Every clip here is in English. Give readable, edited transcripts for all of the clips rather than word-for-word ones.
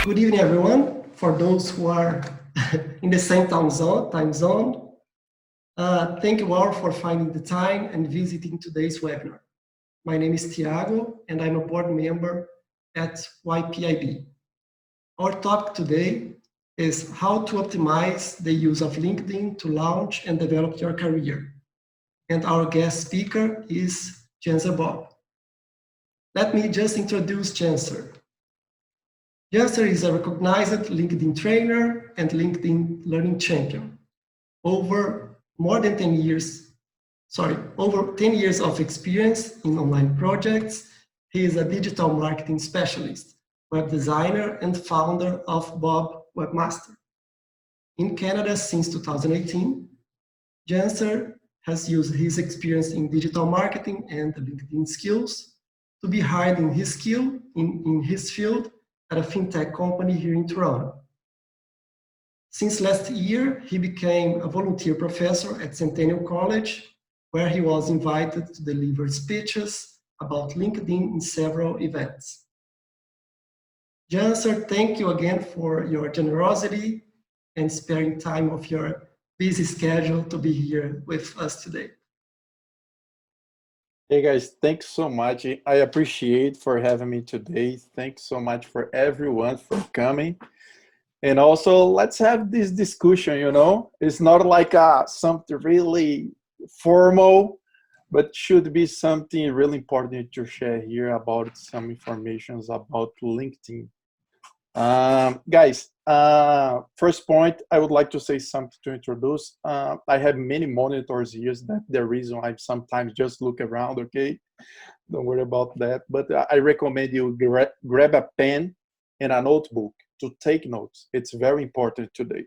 Good evening, everyone. For those who are in the same time zone, thank you all for finding the time and visiting today's webinar. My name is Tiago, and I'm a board member at YPIB. Our topic today is how to optimize the use of LinkedIn to launch and develop your career. And our guest speaker is Janser Bob. Let me just introduce Janser. Janser is a recognized LinkedIn trainer and LinkedIn learning champion. Over 10 years of experience in online projects. He is a digital marketing specialist, web designer, and founder of Bob Webmaster. In Canada since 2018, Janser has used his experience in digital marketing and LinkedIn skills to be hired in his field at a fintech company here in Toronto. Since last year, he became a volunteer professor at Centennial College, where he was invited to deliver speeches about LinkedIn in several events. Janser, thank you again for your generosity and sparing time of your busy schedule to be here with us today. Hey guys, thanks so much. I appreciate for having me today. Thanks so much for everyone for coming. And also, let's have this discussion, It's not like something really formal, but should be something really important to share here about some informations about LinkedIn. Guys, first point, I would like to say something to introduce. I have many monitors here. That's the reason I sometimes just look around, okay? Don't worry about that. But I recommend you grab a pen and a notebook to take notes. It's very important today.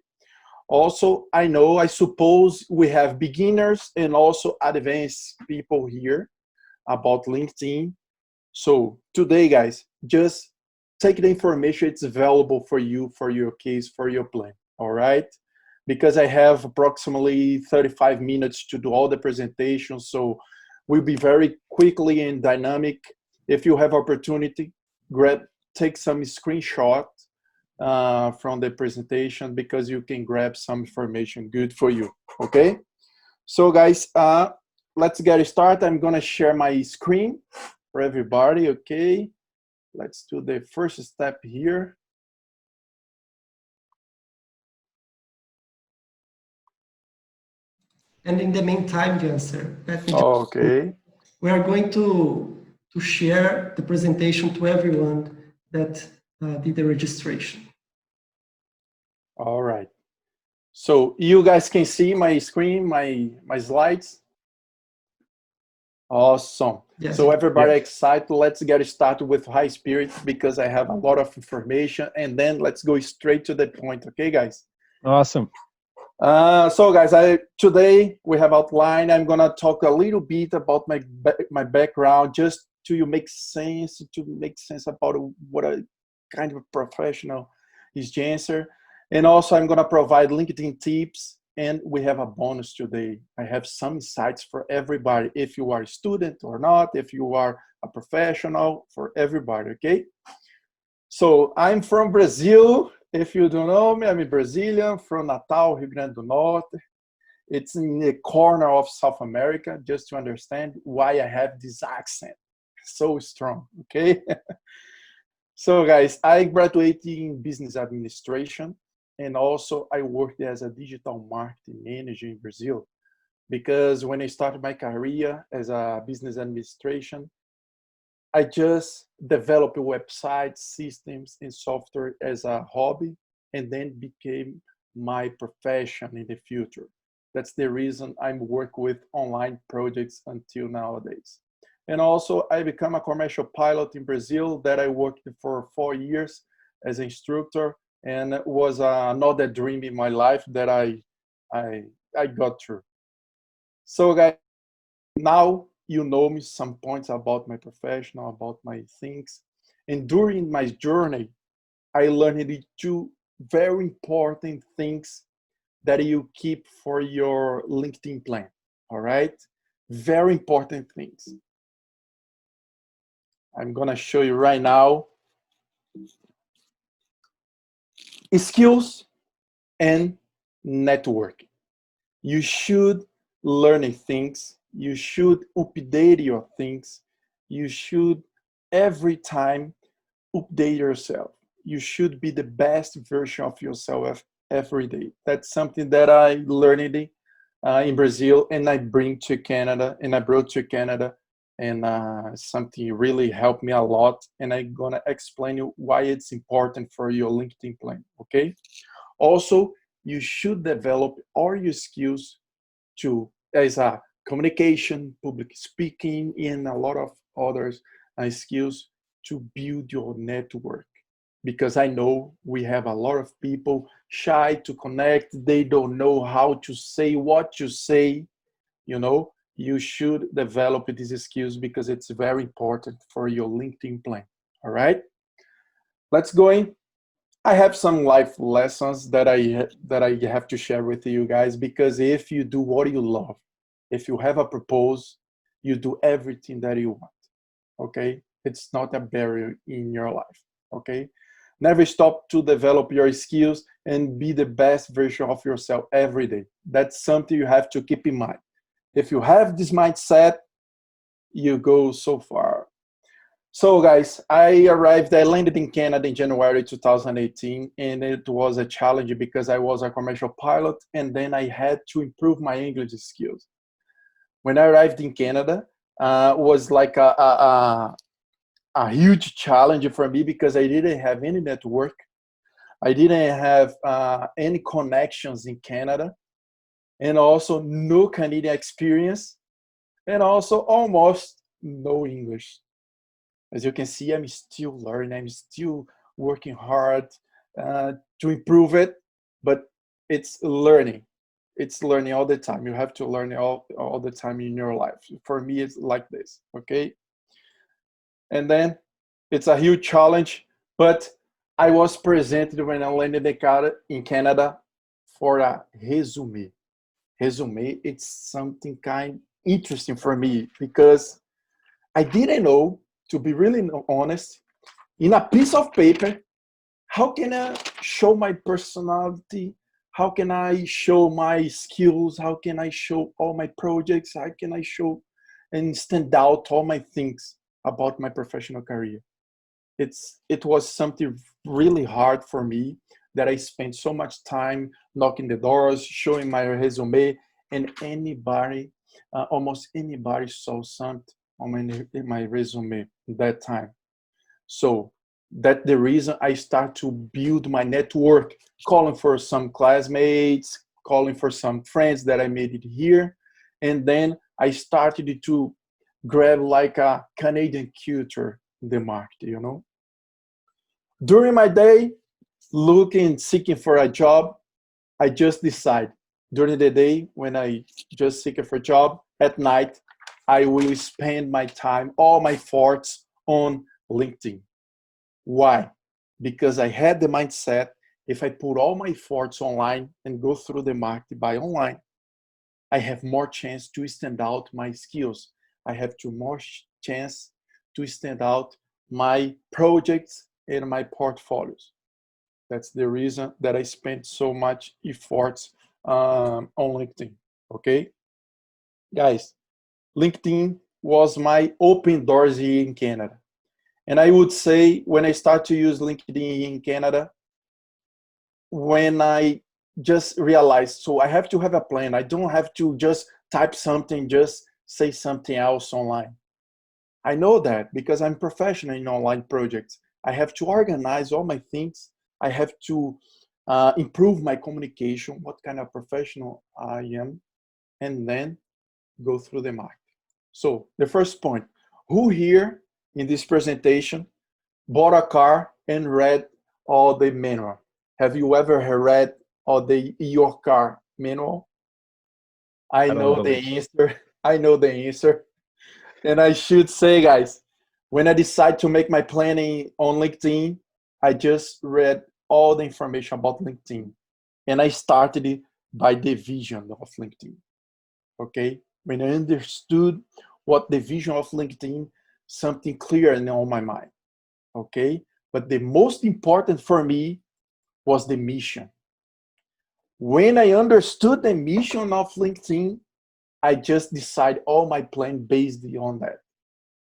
Also, I suppose we have beginners and also advanced people here about LinkedIn. So today, guys, just take the information it's available for you, for your case, for your plan, all right? Because I have approximately 35 minutes to do all the presentations, so we'll be very quickly and dynamic. If you have opportunity, take some screenshot from the presentation because you can grab some information good for you, okay? So guys, let's get started. I'm gonna share my screen for everybody, okay? Let's do the first step here. And in the meantime, Janser, Okay. We are going to share the presentation to everyone that did the registration. All right. So you guys can see my screen, my slides? Awesome. Yes. So everybody excited. Let's get started with high spirit because I have a lot of information, and then let's go straight to the point. Okay, guys? Awesome. So guys, today we have outlined. I'm gonna talk a little bit about my background, just to make sense about what a kind of professional is Janser. And also I'm gonna provide LinkedIn tips, and we have a bonus today. I have some insights for everybody, if you are a student or not, if you are a professional, for everybody, okay? So I'm from Brazil. If you don't know me, I'm a Brazilian from Natal, Rio Grande do Norte. It's in the corner of South America, just to understand why I have this accent so strong, okay? So guys, I graduated in business administration, and also I worked as a digital marketing manager in Brazil, because when I started my career as a business administration, I just developed websites, systems, and software as a hobby, and then became my profession in the future. That's the reason I'm working with online projects until nowadays. And also, I became a commercial pilot in Brazil that I worked for 4 years as an instructor, and it was another dream in my life that I got through. So guys, now you know me some points about my profession, about my things. And during my journey, I learned 2 very important things that you keep for your LinkedIn plan, all right? Very important things. I'm gonna show you right now. Skills and networking. You should learn things. You should update your things. You should every time update yourself. You should be the best version of yourself every day. That's something that I learned in Brazil and I bring to Canada and I brought to Canada and something really helped me a lot. And I'm gonna explain you why it's important for your LinkedIn plan. Okay. Also, you should develop all your skills to as a communication, public speaking, and a lot of others skills to build your network. Because I know we have a lot of people shy to connect. They don't know how to say what to say. You know, you should develop these skills because it's very important for your LinkedIn plan. All right, let's go in. I have some life lessons that I have to share with you guys because if you do what you love, if you have a purpose, you do everything that you want. Okay, it's not a barrier in your life. Okay, never stop to develop your skills and be the best version of yourself every day. That's something you have to keep in mind. If you have this mindset, you go so far. So, guys, I landed in Canada in January 2018, and it was a challenge because I was a commercial pilot, and then I had to improve my English skills. When I arrived in Canada, was like a huge challenge for me because I didn't have any network. I didn't have any connections in Canada, and also no Canadian experience, and also almost no English. As you can see, I'm still learning. I'm still working hard to improve it, but it's learning. It's learning all the time. You have to learn all the time in your life. For me, it's like this, okay? And then it's a huge challenge, but I was presented when I landed in Canada for a resume. Resume, it's something kind interesting for me because I didn't know, to be really honest, in a piece of paper, how can I show my personality? How can I show my skills? How can I show all my projects? How can I show and stand out all my things about my professional career? It was something really hard for me that I spent so much time knocking the doors, showing my resume, and almost anybody saw something on my resume that time. So that's the reason I start to build my network, calling for some classmates, calling for some friends that I made it here. And then I started to grab like a Canadian culture in the market, you know. During my day, seeking for a job, I just decide during the day when I just seek for a job, at night, I will spend my time, all my thoughts on LinkedIn. Why? Because I had the mindset, if I put all my efforts online and go through the market by online, I have more chance to stand out my skills. I have more chance to stand out my projects and my portfolios. That's the reason that I spent so much efforts on LinkedIn. Okay, guys, LinkedIn was my open doors here in Canada. And I would say when I start to use LinkedIn in Canada, when I just realized, so I have to have a plan. I don't have to just type something, just say something else online. I know that because I'm professional in online projects. I have to organize all my things. I have to improve my communication, what kind of professional I am, and then go through the market. So the first point, who here in this presentation bought a car and read all the manual? Have you ever read all the your car manual? I I don't know the believe. answer. I know the answer. And I should say, guys, when I decide to make my planning on LinkedIn, I just read all the information about LinkedIn. And I started it by the vision of LinkedIn. Okay? When I understood what the vision of LinkedIn, something clear in all my mind. Okay? But the most important for me was the mission. When I understood the mission of LinkedIn, I just decide all my plan based on that,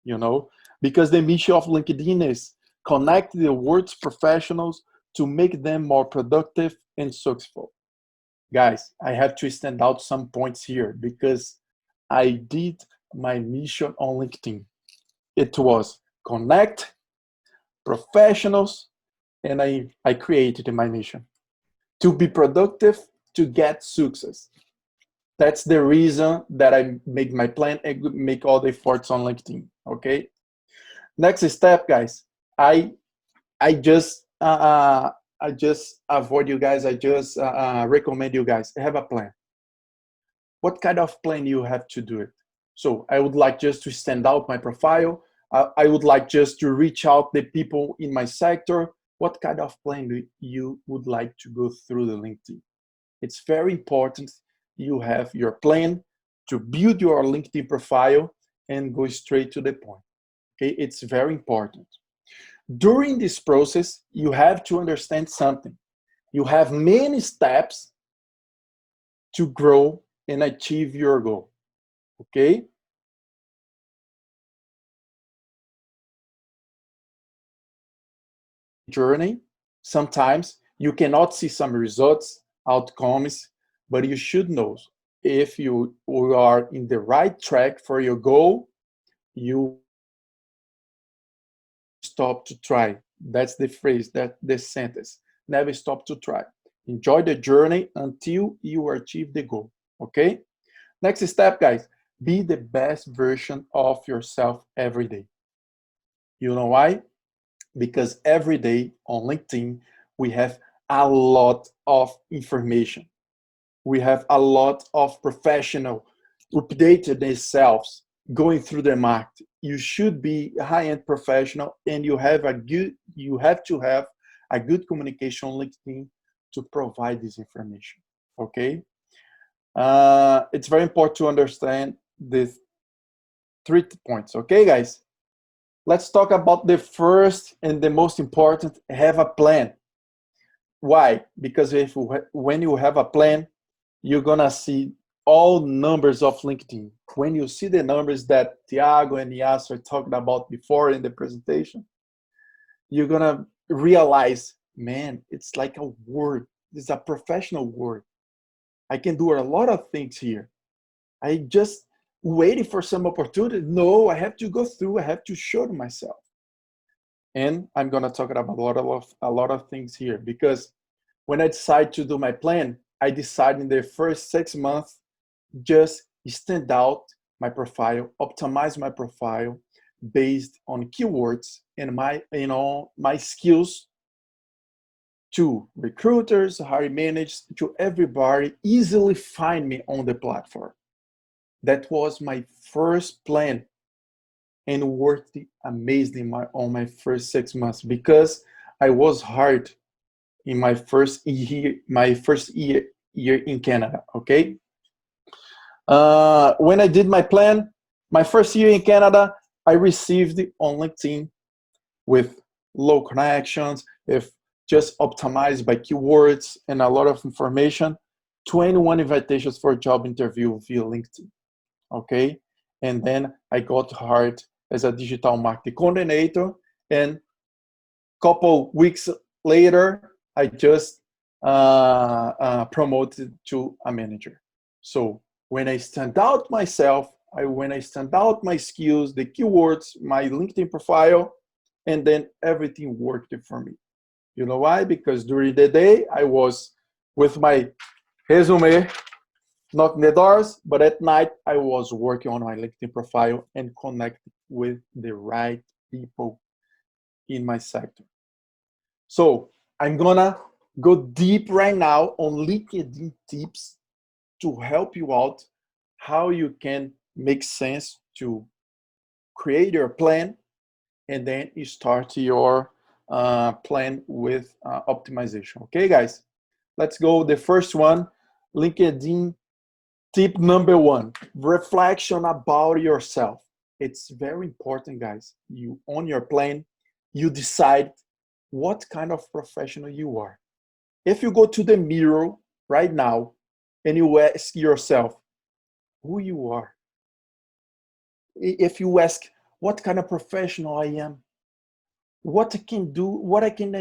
you know, because the mission of LinkedIn is connect the world's professionals to make them more productive and successful. Guys, I have to stand out some points here because I did my mission on LinkedIn. It was connect professionals, and I created my mission to be productive, to get success. That's the reason that I make my plan and make all the efforts on LinkedIn. Okay. Next step, guys. I just I just avoid you guys. I just recommend you guys have a plan. What kind of plan you have to do it? So I would like just to stand out my profile. I would like just to reach out the people in my sector. What kind of plan do you would like to go through the LinkedIn? It's very important you have your plan to build your LinkedIn profile and go straight to the point. Okay, it's very important. During this process, you have to understand something. You have many steps to grow and achieve your goal. Okay? Journey, sometimes you cannot see some results, outcomes, but you should know if you are in the right track for your goal, you stop to try. That's the phrase, that the sentence. Never stop to try. Enjoy the journey until you achieve the goal. Okay? Next step, guys, be the best version of yourself every day. You know why? Because every day on LinkedIn, we have a lot of information. We have a lot of professional updated themselves going through the market. You should be a high-end professional, and you have to have a good communication on LinkedIn to provide this information. Okay, it's very important to understand these 3 points. Okay, guys, let's talk about the first and the most important: have a plan. Why? Because when you have a plan, you're gonna see all numbers of LinkedIn. When you see the numbers that Thiago and Yasser talked about before in the presentation, you're gonna realize, man, it's like a word. It's a professional word. I can do a lot of things here. I just waiting for some opportunity. No, I have to go through. I have to show myself. And I'm gonna talk about a lot of things here, because when I decide to do my plan, I decide in the first 6 months, just stand out my profile, optimize my profile based on keywords and my skills to recruiters, hiring managers, to everybody easily find me on the platform. That was my first plan, and worked amazing on my first 6 months, because I was hard in my first year in Canada. Okay. When I did my plan, my first year in Canada, I received on LinkedIn with low connections, if just optimized by keywords and a lot of information, 21 invitations for a job interview via LinkedIn. Okay. And then I got hired as a digital marketing coordinator, and couple weeks later, I just promoted to a manager. So when I stand out myself, when I stand out my skills, the keywords, my LinkedIn profile, and then everything worked for me. You know why? Because during the day, I was with my resume, knocking the doors, but at night, I was working on my LinkedIn profile and connecting with the right people in my sector. So I'm gonna go deep right now on LinkedIn tips to help you out how you can make sense to create your plan, and then you start your plan with optimization. Okay, guys, let's go. The first one, LinkedIn tip number 1, reflection about yourself. It's very important, guys. You on your plan, you decide what kind of professional you are. If you go to the mirror right now and you ask yourself who you are, if you ask what kind of professional I am, what I can do, what can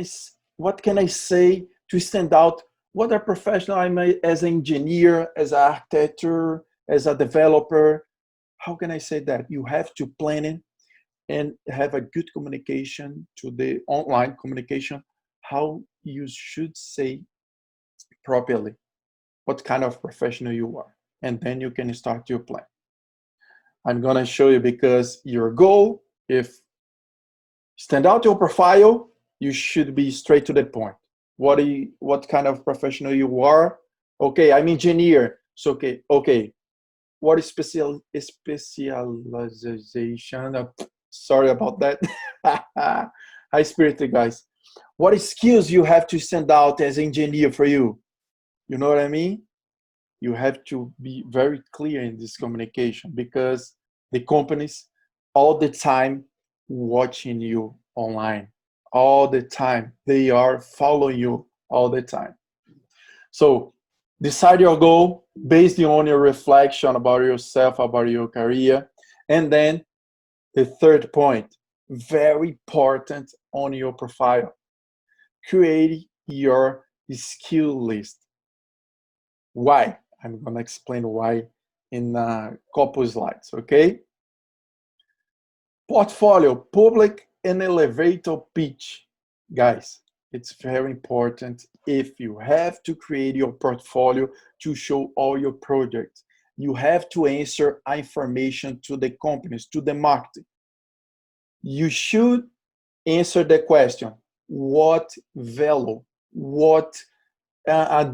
I say to stand out, what a professional I am as an engineer, as an architect, as a developer, how can I say that? You have to plan it and have a good communication to the online communication, how you should say properly what kind of professional you are. And then you can start your plan. I'm gonna show you because your goal, if stand out your profile, you should be straight to the point. What kind of professional you are? Okay, I'm engineer. So okay. What is specialization? Sorry about that. High spirited guys. What skills you have to stand out as engineer for you? You know what I mean? You have to be very clear in this communication because the companies all the time watching you online, all the time. They are following you all the time. So decide your goal based on your reflection about yourself, about your career. And then the third point, very important on your profile, create your skill list. Why? I'm going to explain why in a couple slides, okay? Portfolio, public and elevator pitch. Guys, it's very important if you have to create your portfolio to show all your projects. You have to answer information to the companies, to the market. You should answer the question, what value, what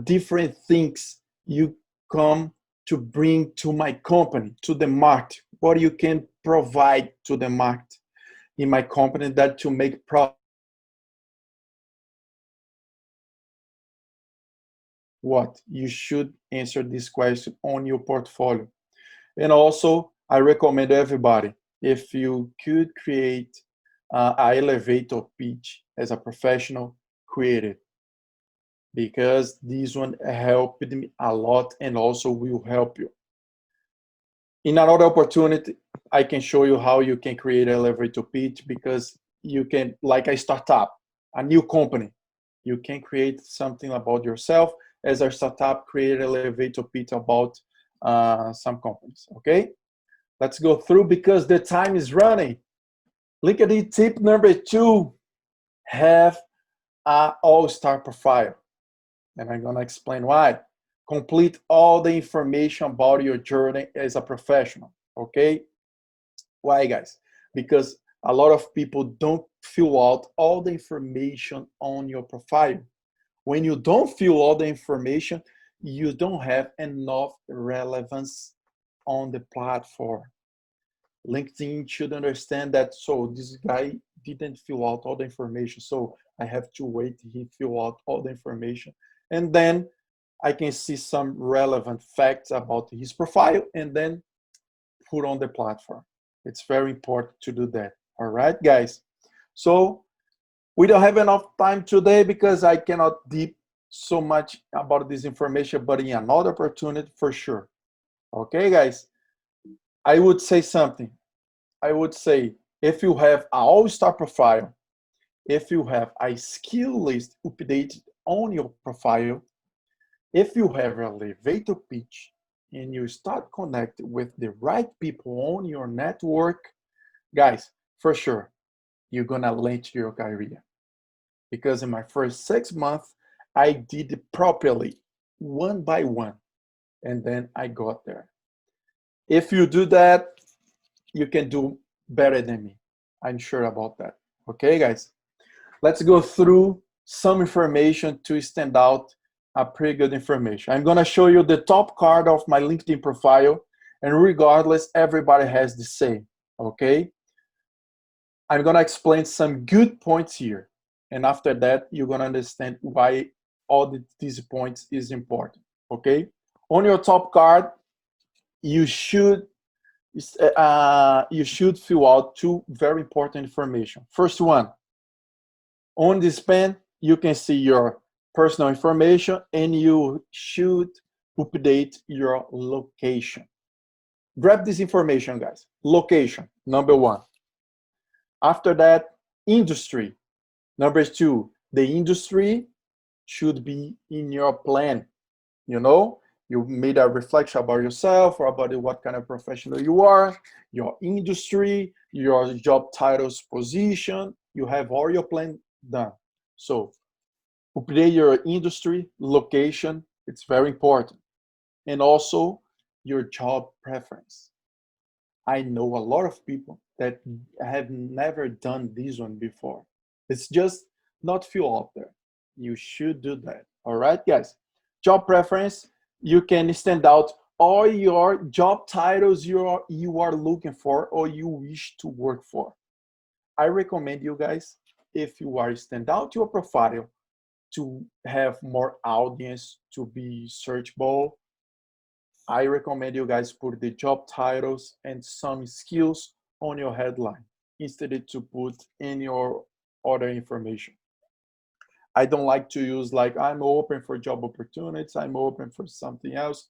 different things you come to bring to my company, to the market, what you can provide to the market in my company that to make profit. What you should answer this question on your portfolio. And also, I recommend everybody, if you could create an elevator pitch as a professional, create it. Because this one helped me a lot and also will help you. In another opportunity, I can show you how you can create an elevator pitch because you can, like a startup, a new company, you can create something about yourself as a startup, create an elevator pitch about some companies, okay? Let's go through because the time is running. Look at the tip number 2, have an all-star profile. And I'm gonna explain why. Complete all the information about your journey as a professional, okay? Why, guys? Because a lot of people don't fill out all the information on your profile. When you don't fill all the information, you don't have enough relevance on the platform. LinkedIn should understand that, so this guy didn't fill out all the information, so I have to wait he fill out all the information. And then I can see some relevant facts about his profile and then put on the platform. It's very important to do that. All right, guys. So we don't have enough time today because I cannot deep so much about this information, but in another opportunity for sure. Okay, guys. I would say something. I would say if you have an all-star profile, if you have a skill list updated on your profile, if you have an elevator pitch and you start connecting with the right people on your network, guys, for sure, you're gonna launch your career. Because in my first 6 months, I did it properly, one by one, and then I got there. If you do that, you can do better than me. I'm sure about that. Okay, guys? Let's go through some information to stand out a pretty good information. I'm gonna show you the top card of my LinkedIn profile, and regardless, everybody has the same, okay? I'm gonna explain some good points here, and after that, you're gonna understand why all these points is important, okay? On your top card, you should fill out 2 very important information. First one, on this pen, you can see your personal information, and you should update your location. Grab this information, guys. Location, number one. After that, industry. Number two, the industry should be in your plan. You know, you made a reflection about yourself or about what kind of professional you are, your industry, your job titles, position. You have all your plan done. So update your industry, location, it's very important. And also your job preference. I know a lot of people that have never done this one before. It's just not feel out there. You should do that. All right, guys. Job preference, you can stand out all your job titles you are looking for or you wish to work for. I recommend you guys, if you are stand out your profile to have more audience, to be searchable, I recommend you guys put the job titles and some skills on your headline instead to put in your other information. I don't like to use like, I'm open for job opportunities, I'm open for something else.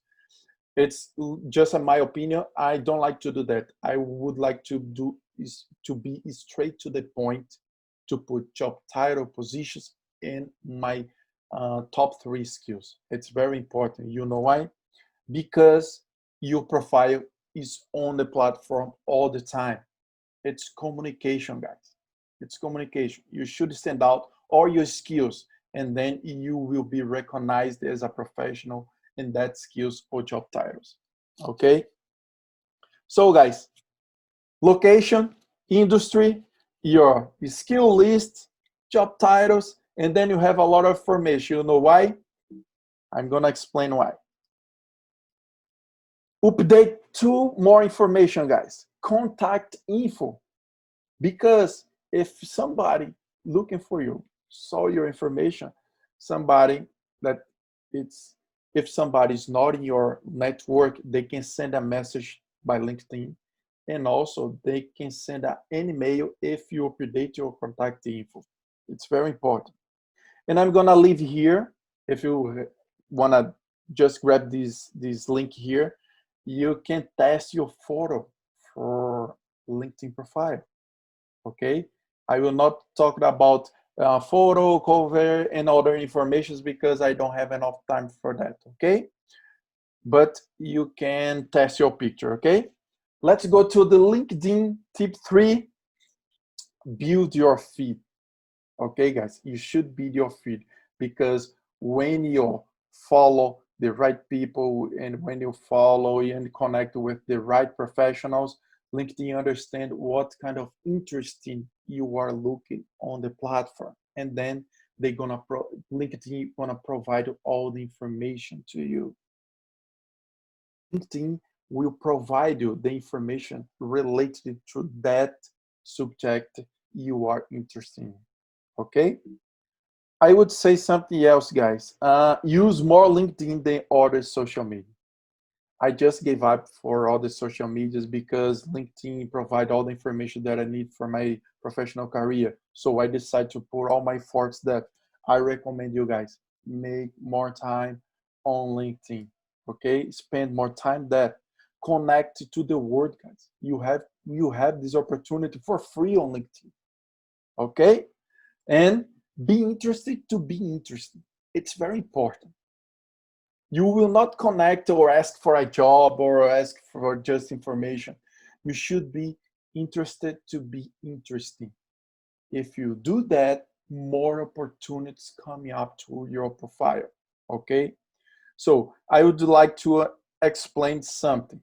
It's just in my opinion, I don't like to do that. I would like to do is to be straight to the point, to put job title, positions in my top 3 skills. It's very important. You know why? Because your profile is on the platform all the time. It's communication, guys. It's communication. You should stand out all your skills, and then you will be recognized as a professional in that skills or job titles. Okay? So, guys, location, industry, your skill list, job titles, and then you have a lot of information. You know why? I'm gonna explain why. Update 2 more information, guys. Contact info. Because if somebody looking for you saw your information, somebody that it's, if somebody's not in your network, they can send a message by LinkedIn. And also they can send an email if you update your contact info. It's very important. And I'm gonna leave here. If you wanna just grab this link here, you can test your photo for LinkedIn profile. Okay, I will not talk about photo, cover, and other informations because I don't have enough time for that. Okay, but you can test your picture. Okay, let's go to the LinkedIn tip 3. Build your feed. Okay, guys, you should build your feed, because when you follow the right people and when you follow and connect with the right professionals, LinkedIn understand what kind of interesting you are looking on the platform, and then they're gonna LinkedIn gonna provide all the information to you. LinkedIn will provide you the information related to that subject you are interested in. Okay, I would say something else, guys. Use more LinkedIn than other social media. I just gave up for all the social medias because LinkedIn provide all the information that I need for my professional career. So I decided to put all my efforts that I recommend you guys make more time on LinkedIn. Okay, spend more time there. Connect to the world, guys. You have this opportunity for free on LinkedIn. Okay, and be interested to be interested. It's very important. You will not connect or ask for a job or ask for just information. You should be interested to be interesting. If you do that, more opportunities coming up to your profile. Okay? So I would like to explain something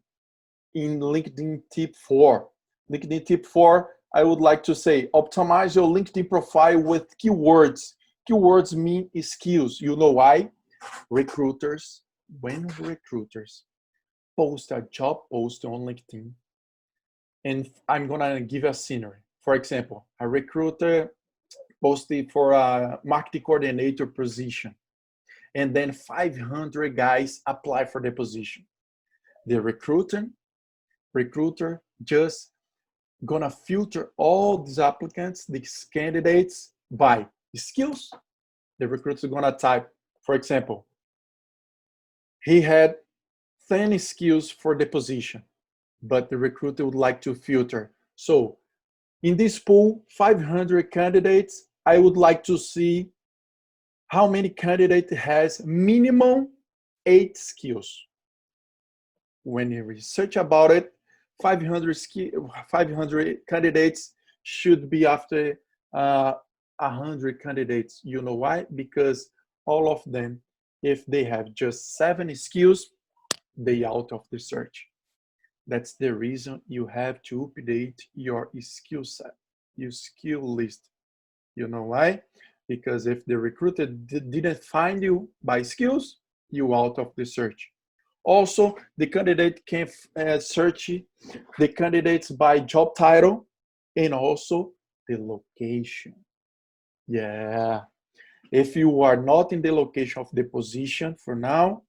in LinkedIn tip 4. LinkedIn tip 4, I would like to say, optimize your LinkedIn profile with keywords. Keywords mean skills. You know why? Recruiters, when recruiters post a job post on LinkedIn, and I'm gonna give a scenario. For example, a recruiter posted for a marketing coordinator position, and then 500 guys apply for the position. The recruiter just gonna filter all these applicants, these candidates by skills. The recruiter is gonna type For example, he had 10 skills for the position, but the recruiter would like to filter. So in this pool, 500 candidates, I would like to see how many candidates has minimum 8 skills. When you research about it, 500 candidates should be after 100 candidates. You know why? Because all of them, if they have just 7 skills, they out of the search. That's the reason you have to update your skill set, your skill list. You know why? Because if the recruiter didn't find you by skills, you out of the search. Also, the candidate can search the candidates by job title and also the location. Yeah. If you are not in the location of the position for now,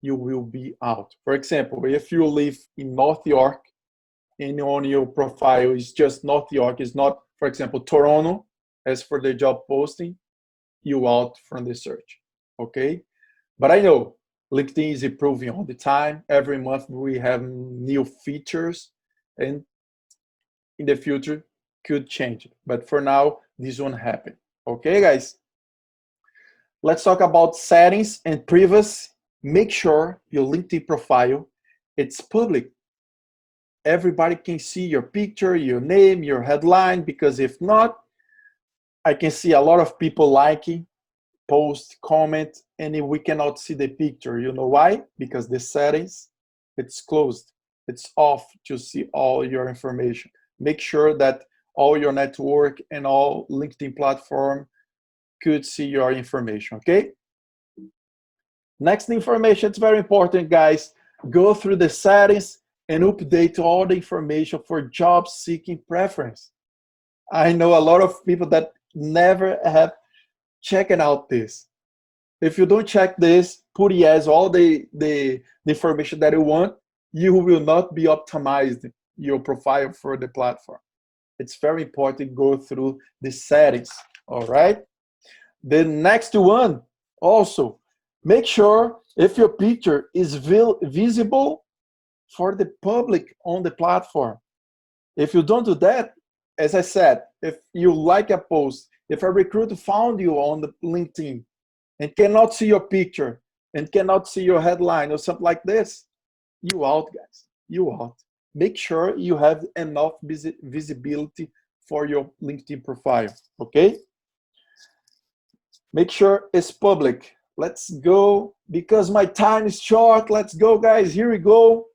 you will be out. For example, if you live in North York and on your profile is just North York, is not, for example, Toronto, as for the job posting, you out from the search, okay? But I know LinkedIn is improving all the time. Every month we have new features, and in the future could change. But for now, this won't happen. Okay, guys? Let's talk about settings and privacy. Make sure your LinkedIn profile, it's public. Everybody can see your picture, your name, your headline, because if not, I can see a lot of people liking, post, comment, and we cannot see the picture. You know why? Because the settings, it's closed. It's off to see all your information. Make sure that all your network and all LinkedIn platform could see your information, okay? Next information, it's very important, guys. Go through the settings and update all the information for job seeking preference. I know a lot of people that never have checked out this. If you don't check this, put yes, all the information that you want, you will not be optimized your profile for the platform. It's very important to go through the settings, all right? The next one, also, make sure if your picture is visible for the public on the platform. If you don't do that, as I said, if you like a post, if a recruiter found you on the LinkedIn and cannot see your picture and cannot see your headline or something like this, you out, guys. You out. Make sure you have enough visibility for your LinkedIn profile, okay? Make sure it's public. Let's go, because my time is short. Let's go, guys. Here we go.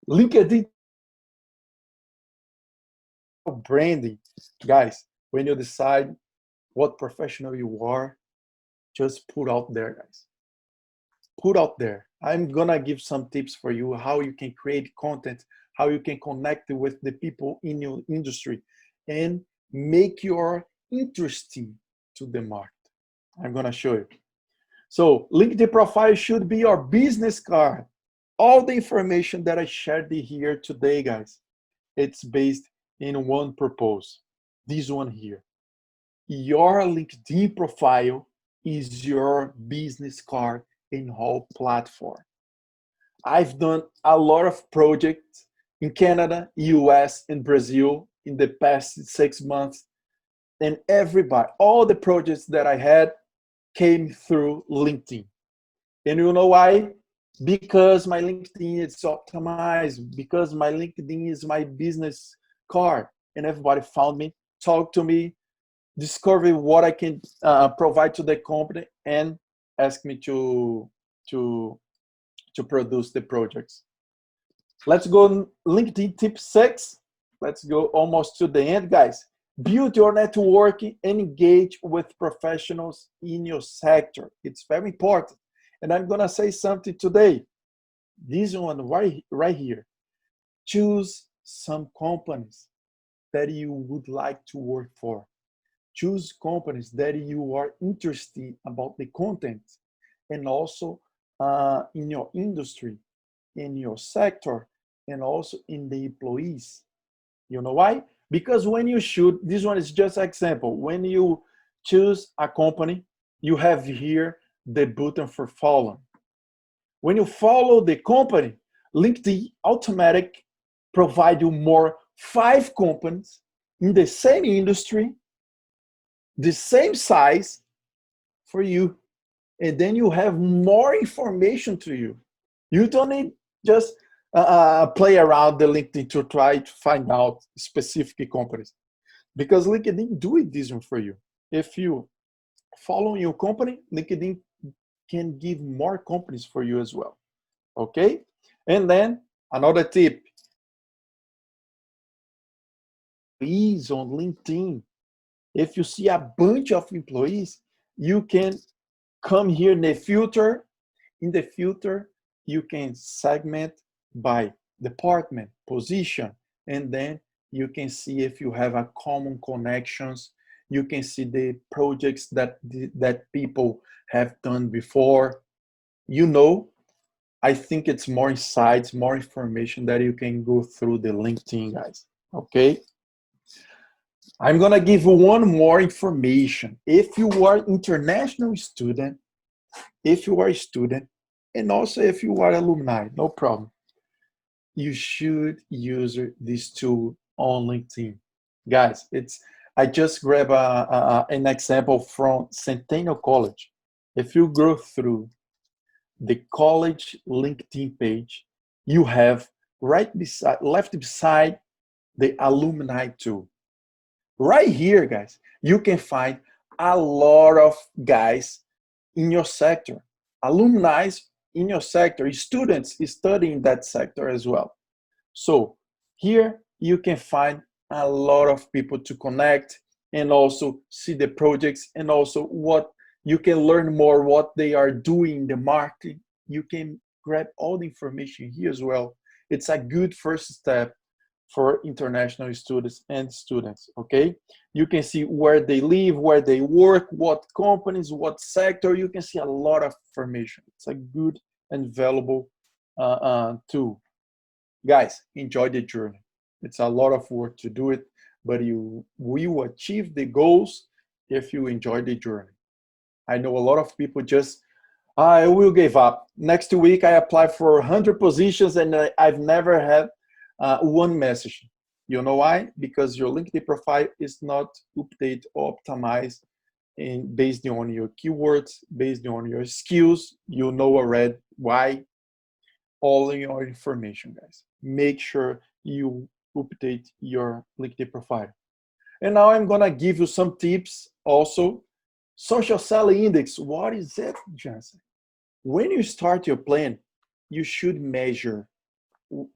LinkedIn branding. Guys, when you decide what professional you are, just put out there, guys. Put out there. I'm gonna give some tips for you how you can create content, how you can connect with the people in your industry and make your interesting to the market. I'm gonna show you. So LinkedIn profile should be your business card. All the information that I shared here today, guys, it's based in one purpose. This one here. Your LinkedIn profile is your business card in all platform. I've done a lot of projects in Canada, US, and Brazil in the past 6 months. And everybody, all the projects that I had came through LinkedIn. And you know why? Because my LinkedIn is optimized, because my LinkedIn is my business card. And everybody found me, talked to me, discover what I can provide to the company, and ask me to produce the projects. Let's go LinkedIn tip 6. Let's go almost to the end, guys. Build your network and engage with professionals in your sector. It's very important. And I'm gonna say something today. This one right here. Choose some companies that you would like to work for. Choose companies that you are interested about the content and also in your industry, in your sector, and also in the employees. You know why? Because when you shoot, this one is just an example. When you choose a company, you have here the button for following. When you follow the company, LinkedIn automatic provide you more 5 companies in the same industry, the same size for you. And then you have more information to you. You don't need just play around the LinkedIn to try to find out specific companies, because LinkedIn do it this one for you. If you follow your company, LinkedIn can give more companies for you as well. Okay? And then another tip is on LinkedIn. If you see a bunch of employees, you can come here in the filter. In the filter, you can segment by department, position, and then you can see if you have a common connections. You can see the projects that people have done before. You know, I think it's more insights, more information that you can go through the LinkedIn, guys. Okay. I'm gonna give you one more information. If you are international student, if you are a student, and also if you are alumni, no problem. You should use this tool on LinkedIn. Guys, I just grab an example from Centennial College. If you go through the college LinkedIn page, you have left beside the alumni tool. Right here, guys, you can find a lot of guys in your sector, alumni in your sector, students studying that sector as well. So here you can find a lot of people to connect and also see the projects, and also what you can learn more what they are doing in the market. You can grab all the information here as well. It's a good first step for international students, okay? You can see where they live, where they work, what companies, what sector. You can see a lot of information. It's a good and valuable tool. Guys, enjoy the journey. It's a lot of work to do it, but you will achieve the goals if you enjoy the journey. I know a lot of people just, I will give up. Next week, I apply for 100 positions and I've never had one message. You know why? Because your LinkedIn profile is not updated or optimized based on your keywords, based on your skills. You know already why. All your information, guys. Make sure you update your LinkedIn profile. And now I'm gonna give you some tips also. Social selling index, what is it, Jansen? When you start your plan, you should measure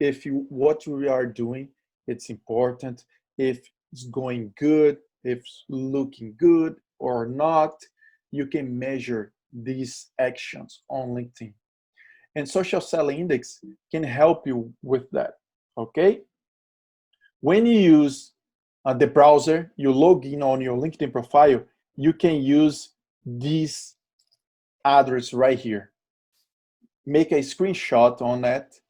if what we are doing, it's important, if it's going good, if it's looking good or not. You can measure these actions on LinkedIn. And social selling index can help you with that, okay? When you use the browser, you log in on your LinkedIn profile, you can use this address right here. Make a screenshot on that,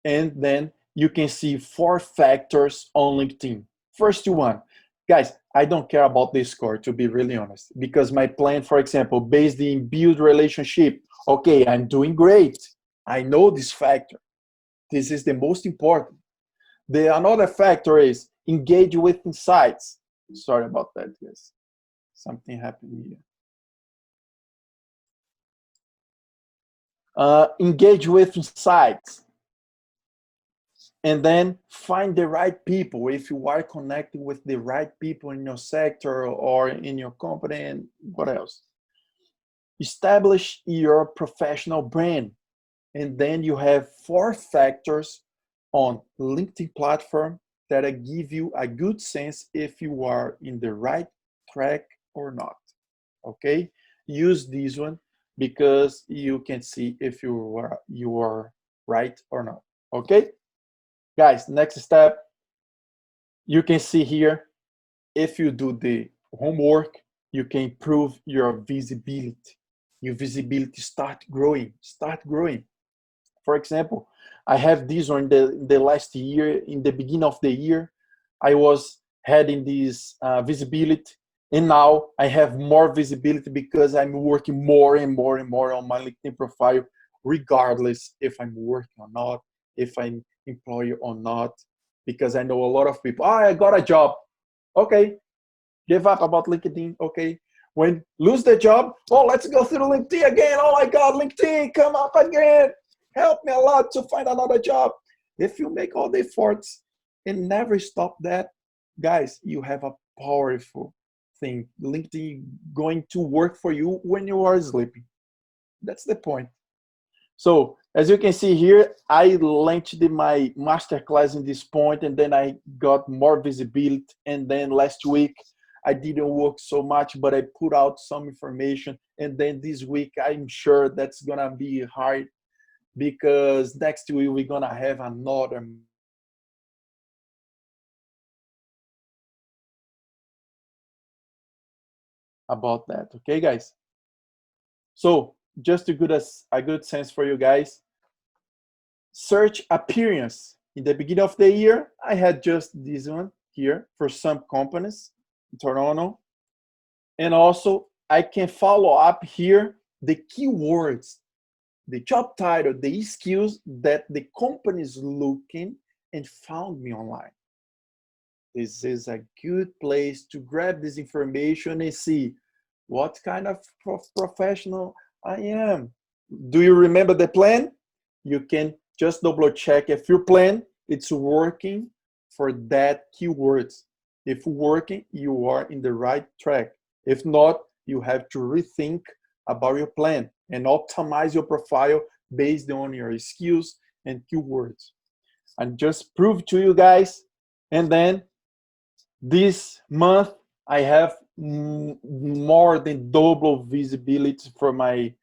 and then you can see 4 factors on LinkedIn. First one, guys, I don't care about this score, to be really honest, because my plan, for example, based in build relationship, okay, I'm doing great. I know this factor. This is the most important. Another factor is engage with insights. Sorry about that, guys. Something happened here. Engage with insights. And then find the right people. If you are connecting with the right people in your sector or in your company, and what else? Establish your professional brand. And then you have 4 factors on LinkedIn platform that give you a good sense if you are in the right track or not. Okay? Use this one because you can see if you are right or not. Okay? Guys, next step, you can see here, if you do the homework, you can improve your visibility. Your visibility start growing. For example, I have this one the last year, in the beginning of the year, I was having this visibility And now I have more visibility because I'm working more and more and more on my LinkedIn profile, regardless if I'm working or not, if I'm employee or not, because I know a lot of people, I got a job. Okay, give up about LinkedIn. Okay, when lose the job, oh, let's go through LinkedIn again. Oh my God, LinkedIn, come up again. Help me a lot to find another job. If you make all the efforts and never stop that, guys, you have a powerful thing. LinkedIn going to work for you when you are sleeping. That's the point. So as you can see here, I launched my masterclass in this point, and then I got more visibility. And then last week, I didn't work so much, but I put out some information. And then this week, I'm sure that's gonna be hard because next week we're gonna have another about that. Okay, guys. So just to get a good sense for you guys, search appearance. In the beginning of the year, I had just this one here for some companies in Toronto. And also I can follow up here the keywords, the job title, the skills that the company is looking and found me online. This is a good place to grab this information and see what kind of professional I am. Do you remember the plan? You can just double check if your plan it's working for that keywords. If working, you are in the right track. If not, you have to rethink about your plan and optimize your profile based on your skills and keywords. And just prove to you guys. And then this month, I have more than double visibility for my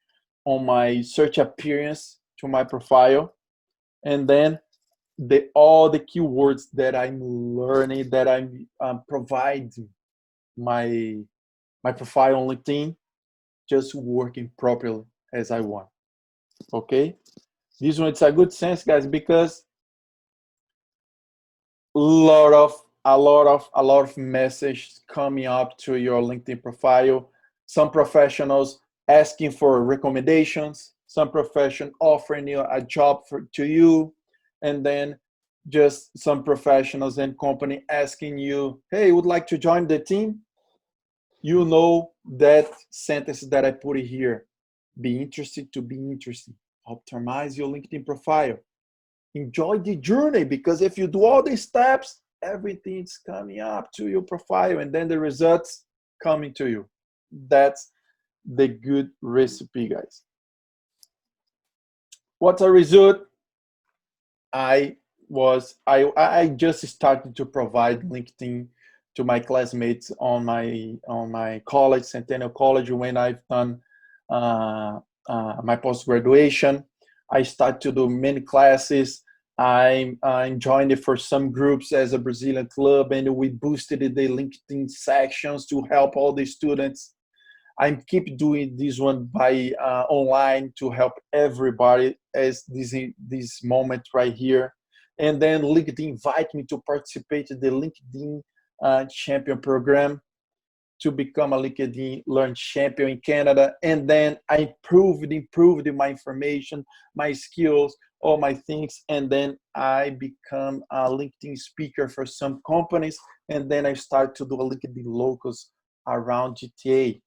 on my search appearance to my profile, and then all the keywords that I'm learning, that I'm providing my profile on LinkedIn, just working properly as I want. Okay, this one it's a good sense, guys, because a lot of messages coming up to your LinkedIn profile. Some professionals asking for recommendations, some profession offering you a job to you, and then just some professionals and company asking you, hey, would like to join the team? You know that sentence that I put here, be interested to be interested. Optimize your LinkedIn profile. Enjoy the journey, because if you do all these steps, everything's coming up to your profile and then the results coming to you. That's the good recipe, guys. What's a result? I just started to provide LinkedIn to my classmates on my college, Centennial College, when I've done my post graduation. I started to do many classes. I'm joined it for some groups as a Brazilian club, and we boosted the LinkedIn sections to help all the students. I keep doing this one by online to help everybody as this moment right here. And then LinkedIn invite me to participate in the LinkedIn Champion Program to become a LinkedIn Learn Champion in Canada. And then I improved my information, my skills, all my things. And then I become a LinkedIn speaker for some companies. And then I start to do a LinkedIn locals around GTA.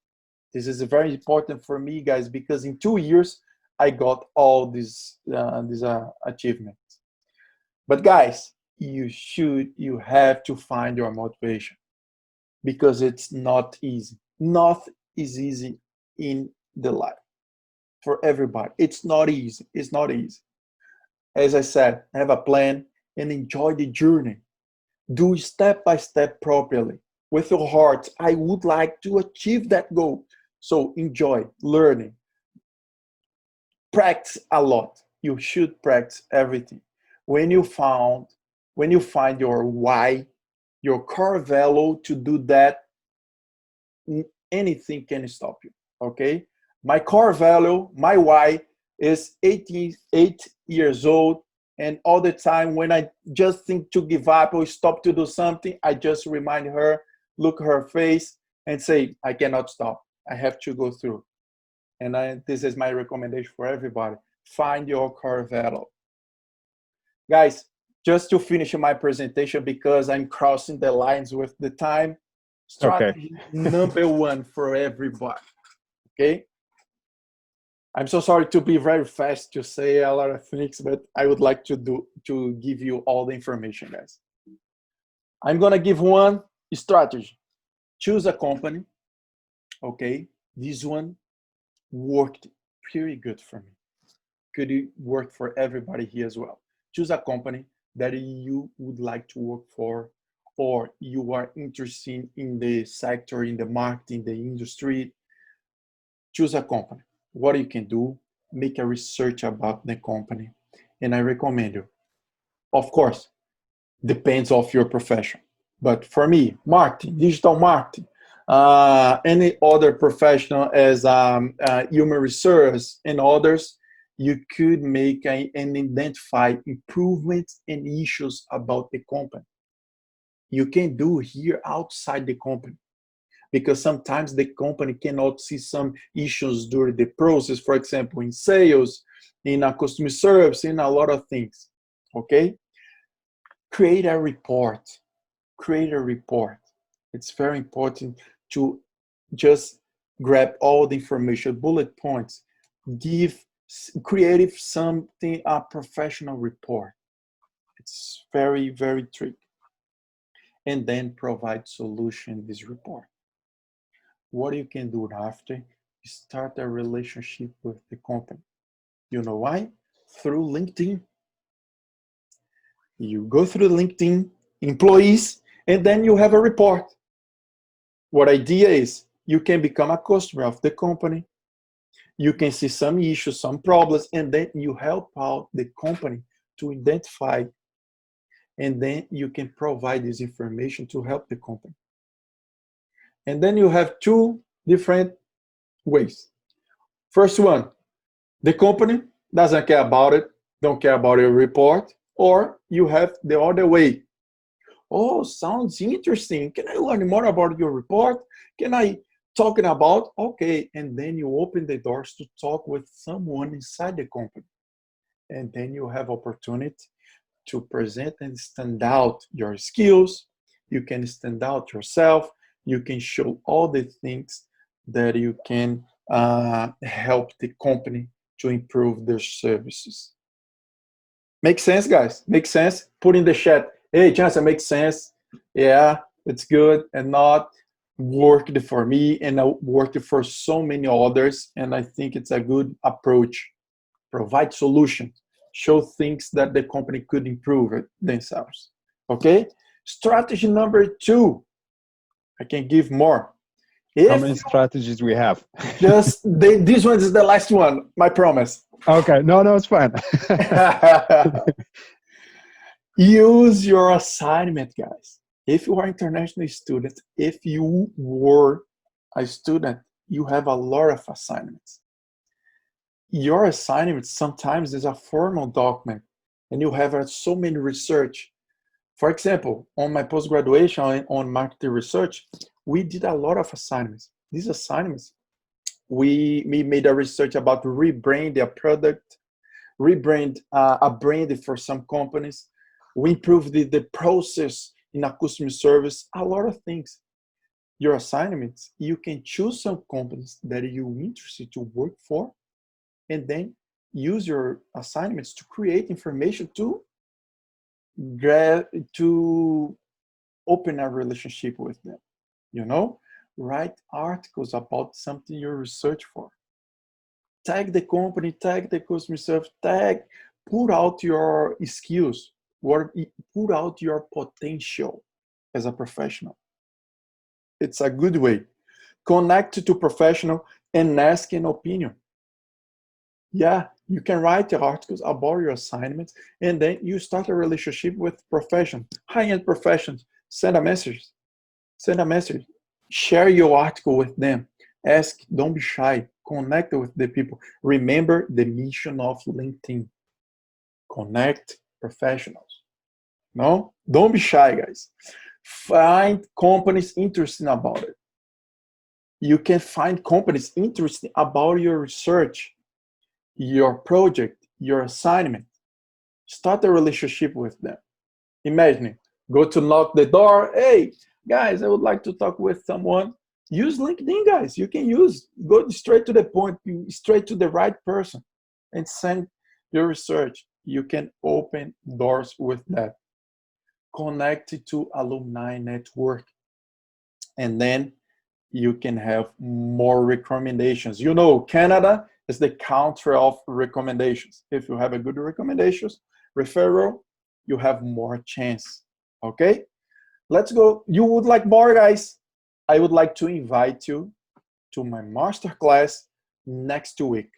This is very important for me, guys, because in 2 years, I got all these achievements. But guys, you have to find your motivation, because it's not easy. Nothing is easy in the life for everybody. It's not easy. It's not easy. As I said, have a plan and enjoy the journey. Do step by step properly with your heart. I would like to achieve that goal. So enjoy learning. Practice a lot. You should practice everything. When you find your why, your core value to do that, anything can stop you. Okay? My core value, my why is 88 years old, and all the time when I just think to give up or stop to do something, I just remind her, look her face, and say, I cannot stop. I have to go through. And this is my recommendation for everybody. Find your core value. Guys, just to finish my presentation, because I'm crossing the lines with the time, strategy number one for everybody, okay? I'm so sorry to be very fast to say a lot of things, but I would like to give you all the information, guys. I'm gonna give one strategy. Choose a company, okay? This one worked pretty good for me. Could it work for everybody here as well? Choose a company that you would like to work for, or you are interested in the sector, in the market, in the industry. Choose a company. What you can do, make a research about the company. And I recommend you, of course, depends of your profession. But for me, marketing, digital marketing, any other professional as human resource and others, you could make and identify improvements and issues about the company. You can do here outside the company, because sometimes the company cannot see some issues during the process, for example, in sales, in a customer service, in a lot of things, okay? Create a report. Create a report. It's very important to just grab all the information, bullet points, give creative something, a professional report. It's very, very tricky. And then provide solution in this report. What you can do after, start a relationship with the company. You know why? Through LinkedIn. You go through LinkedIn, employees, and then you have a report. What idea is, you can become a customer of the company. You can see some issues, some problems, and then you help out the company to identify, and then you can provide this information to help the company. And then you have two different ways. First one, the company doesn't care about it, don't care about your report, or you have the other way. Oh, sounds interesting. Can I learn more about your report? Can I talking about? Okay, and then you open the doors to talk with someone inside the company. And then you have opportunity to present and stand out your skills. You can stand out yourself. You can show all the things that you can help the company to improve their services. Make sense, guys? Make sense? Put in the chat, hey, Jansen, makes sense. Yeah, it's good and not worked for me and worked for so many others. And I think it's a good approach. Provide solutions. Show things that the company could improve it themselves. Okay? Strategy number 2. I can give more. How many strategies we have? Just this one is the last one, my promise. Okay, no, it's fine. Use your assignment, guys. If you are international student, if you were a student, you have a lot of assignments. Your assignment sometimes is a formal document, and you have so many research. For example, on my post-graduation on marketing research, we did a lot of assignments. These assignments, we made a research about rebrand a product, rebrand a brand for some companies. We improved the process in a customer service, a lot of things. Your assignments, you can choose some companies that you're interested to work for, and then use your assignments to create information to open a relationship with them. You know, write articles about something you research for. Tag the company, tag the customer service, put out your skills, put out your potential as a professional. It's a good way. Connect to professional and ask an opinion. Yeah, you can write the articles about your assignments, and then you start a relationship with professionals, high-end professionals. Send a message. Send a message. Share your article with them. Ask, don't be shy. Connect with the people. Remember the mission of LinkedIn. Connect professionals. No? Don't be shy, guys. Find companies interested about it. You can find companies interested about your research, your project, your assignment. Start a relationship with them. Imagine, go to knock the door. Hey, guys, I would like to talk with someone. Use LinkedIn, guys. You can go straight to the point, straight to the right person, and send your research. You can open doors with that. Connect to alumni network, and then you can have more recommendations. You know, Canada is the country of recommendations. If you have a good recommendations, referral, you have more chance. Okay, let's go. You would like more, guys? I would like to invite you to my masterclass next week.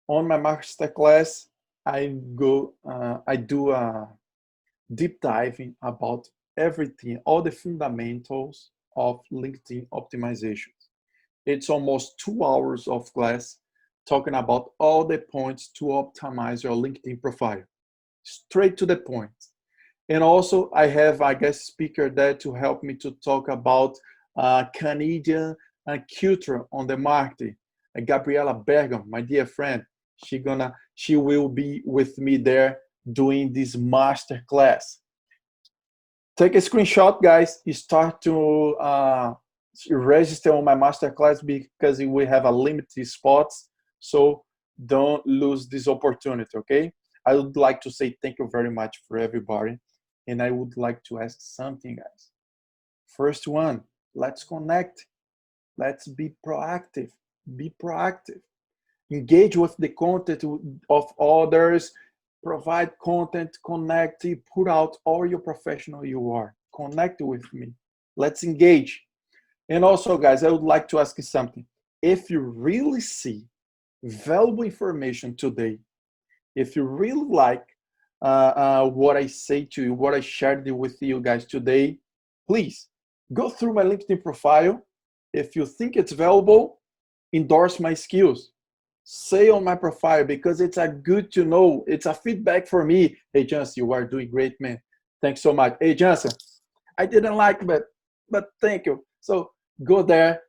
On my masterclass, I do a deep diving about everything, all the fundamentals of LinkedIn optimization. It's almost 2 hours of class talking about all the points to optimize your LinkedIn profile. Straight to the point. And also I have a guest speaker there to help me to talk about Canadian culture on the market. Gabriela Bergam, my dear friend, she will be with me there doing this master class. Take a screenshot, guys. You start to register on my master class because we have a limited spots. So don't lose this opportunity, okay? I would like to say thank you very much for everybody. And I would like to ask something, guys. First one, let's connect. Let's be proactive. Be proactive. Engage with the content of others. Provide content, connect, put out all your professional you are. Connect with me. Let's engage. And also, guys, I would like to ask you something. If you really see valuable information today, if you really like what I say to you, what I shared with you guys today, please go through my LinkedIn profile. If you think it's valuable, endorse my skills. Say on my profile because it's a good to know. It's a feedback for me. Hey, Johnson, you are doing great, man. Thanks so much. Hey, Johnson, I didn't like, but thank you. So go there,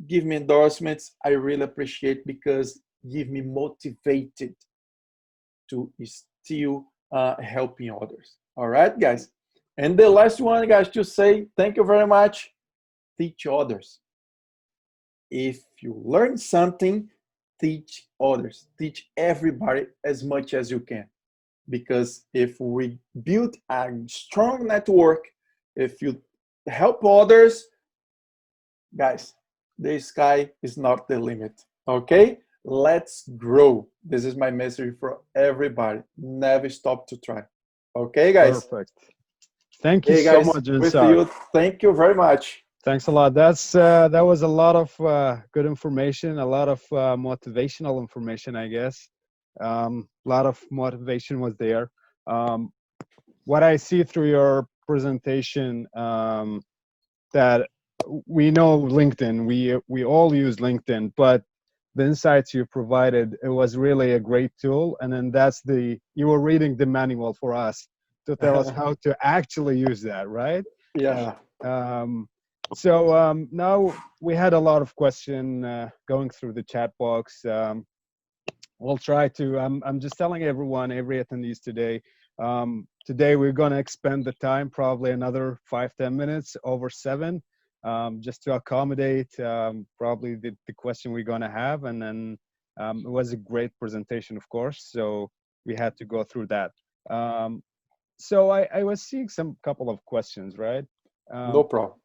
give me endorsements. I really appreciate because give me motivated to still helping others. All right, guys. And the last one, guys, to say thank you very much. Teach others. If you learn something, teach others. Teach everybody as much as you can. Because if we build a strong network, if you help others, guys, the sky is not the limit. Okay? Let's grow. This is my message for everybody. Never stop to try. Okay, guys? Perfect. Thank you Hey, so guys, much, with Insar. you. Thank you very much. Thanks a lot. That was a lot of good information, a lot of motivational information, I guess. A lot of motivation was there. What I see through your presentation, that we know LinkedIn, we all use LinkedIn, but the insights you provided, it was really a great tool. And then you were reading the manual for us to tell us how to actually use that, right? Yeah. So now we had a lot of questions going through the chat box. We'll try to, I'm just telling everyone, every attendees today, today we're going to expend the time, probably another 5-10 minutes over 7, just to accommodate probably the question we're going to have. And then it was a great presentation, of course, so we had to go through that. So I was seeing some couple of questions, right? No problem.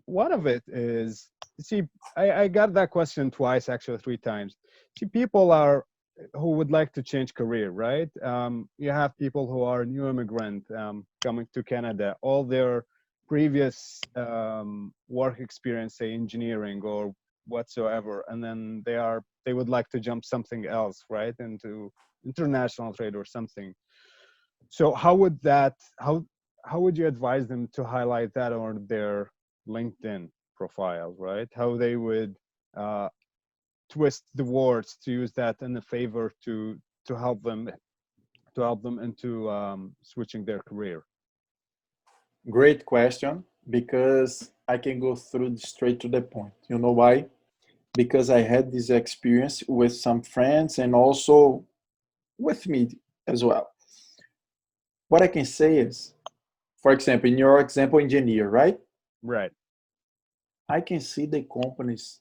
One of it is, see, I got that question twice, actually 3 times. See, people who would like to change career, right? You have people who are new immigrant coming to Canada, all their previous work experience, say engineering or whatsoever, and then they would like to jump something else, right, into international trade or something. So how would you advise them to highlight that on their LinkedIn profile, right? How they would twist the words to use that in a favor to help them into switching their career. Great question. because I can go through straight to the point. You know why? Because I had this experience with some friends and also with me as well. What I can say is, for example, in your example, engineer, right? Right. I can see the companies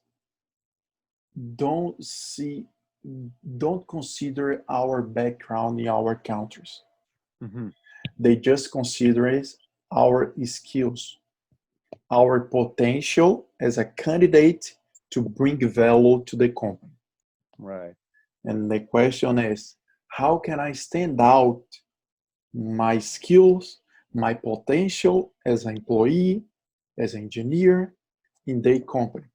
don't see, don't consider our background in our countries. Mm-hmm. They just consider our skills, our potential as a candidate to bring value to the company. Right. And the question is, how can I stand out my skills, my potential as an employee, as an engineer in the company?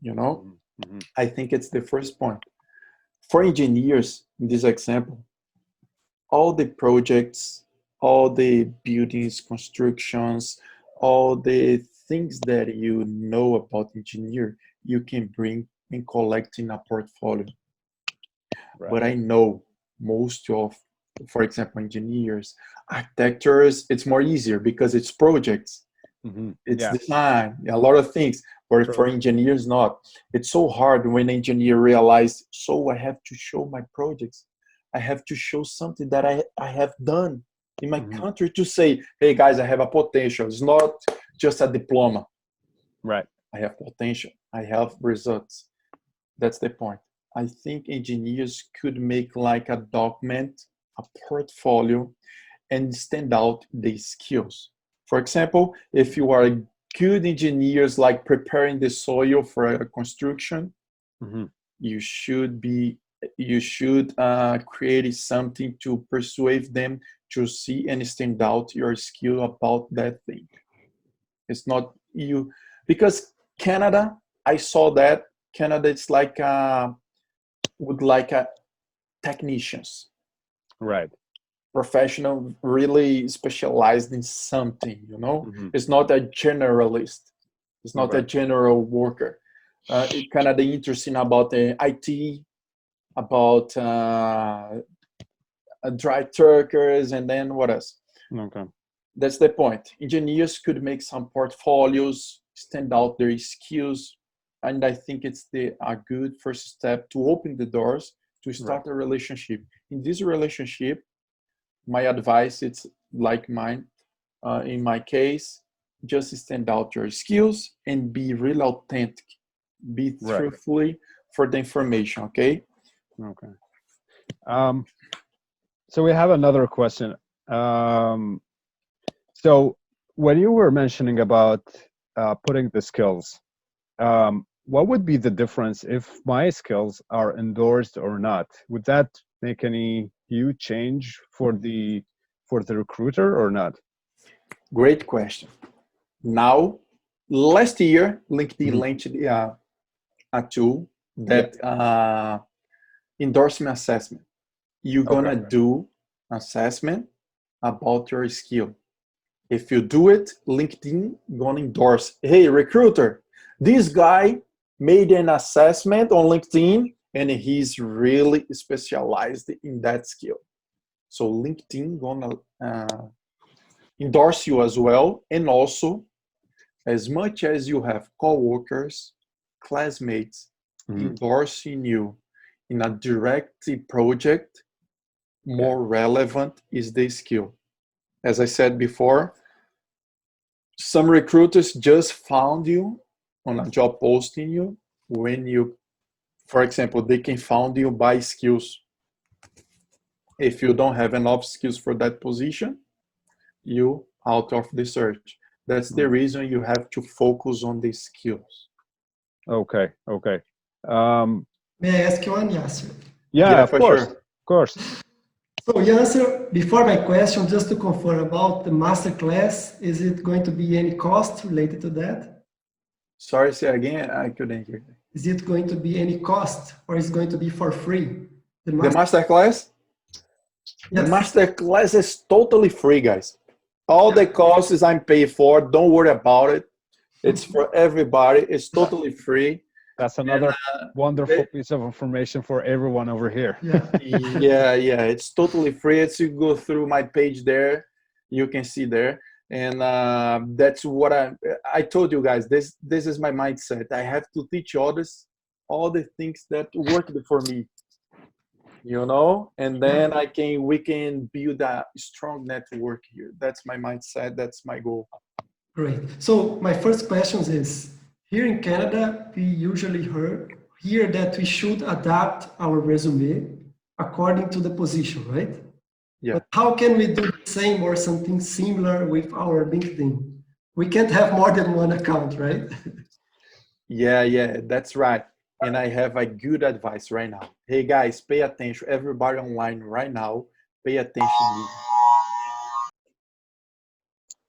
You know, Mm-hmm. I think it's the first point. For engineers, in this example, all the projects, all the buildings, constructions, all the things that you know about engineer, you can bring and collect in a portfolio. Right. But I know most of, for example, engineers, architectures, it's more easier because it's projects, Mm-hmm. it's Yeah. design, a lot of things. But True. for engineers, not. It's so hard when an engineer realize, so I have to show my projects. I have to show something that I have done in my Mm-hmm. country to say, hey guys, I have a potential. It's not just a diploma. Right. I have potential. I have results. That's the point. I think engineers could make like a document, a portfolio, and stand out the skills. For example, if you are good engineers like preparing the soil for a construction, Mm-hmm. you should be you should create something to persuade them to see and stand out your skill about that thing. It's not you because Canada, I saw that Canada it's like would like a technicians, Right. professional, really specialized in something. You know, Mm-hmm. it's not a generalist. It's not a Right. general worker. Canada interesting about the IT, about dry truckers, and then what else? Okay. That's the point. Engineers could make some portfolios, stand out their skills, and I think it's a good first step to open the doors to Right. start a relationship. In this relationship, my advice it's like mine. In my case, just stand out your skills and be real authentic. Be Right. truthfully for the information. Okay. Okay. Um, so we have another question. Um, so when you were mentioning about putting the skills, what would be the difference if my skills are endorsed or not? Would that make any huge change for the recruiter or not? Great question. Now, last year, LinkedIn Mhm. launched a tool Yeah. that endorsement assessment. You're Okay. gonna do assessment about your skill. If you do it, LinkedIn gonna endorse. Hey, recruiter, this guy made an assessment on LinkedIn and he's really specialized in that skill. So LinkedIn gonna endorse you as well, and also as much as you have coworkers, classmates Mhm. endorsing you in a direct project, Yeah. more relevant is the skill. As I said before, some recruiters just found you on a job posting you when you, for example, they can find you by skills. If you don't have enough skills for that position, you out of the search. That's the Okay. reason you have to focus on the skills. Okay. Okay. Um, May I ask you one, Yasser? yeah, Yeah, of for course. sure. Of course. So Yasser, before my question, just to confirm about the masterclass, is it going to be any cost related to that? Sorry, say again. I couldn't hear. Is it going to be any cost or is it going to be for free? The The master, masterclass? The yes. masterclass is totally free, guys. All the Yeah. costs I'm paid for. Don't worry about it. It's for everybody. It's totally free. That's And another wonderful they, piece of information for everyone over here. Yeah. yeah, it's totally free. It's you go through my page there, you can see there. And that's what I told you guys. This is my mindset. I have to teach others all the things that worked for me, and then we can build a strong network here. That's my mindset. That's my goal. Great. So my first question is, here in Canada, we usually hear that we should adapt our resume according to the position, right? Yeah. But how can we do the same or something similar with our LinkedIn? We can't have more than one account, right? Yeah, that's right. And I have a good advice right now. Hey guys, pay attention. Everybody online right now, pay attention.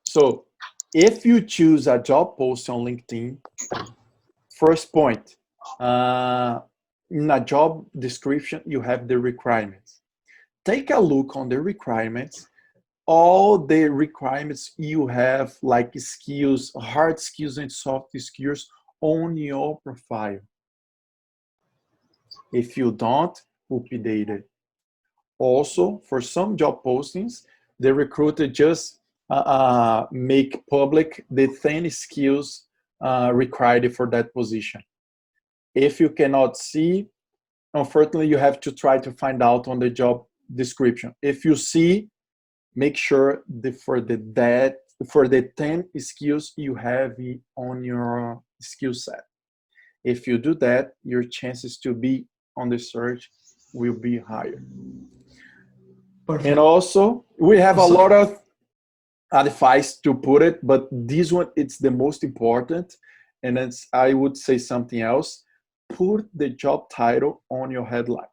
So if you choose a job post on LinkedIn, first point, in a job description, you have the requirements. Take a look on the requirements. All the requirements you have, like skills, hard skills and soft skills on your profile. If you don't, update it. Also, for some job postings, the recruiter just make public the 10 skills required for that position. If you cannot see, unfortunately, you have to try to find out on the job description. If you see, make sure for the 10 skills you have on your skill set. If you do that, your chances to be on the search will be higher. Perfect. And also, we have a lot of advice to put it, but this one, it's the most important. And I would say something else. Put the job title on your headline.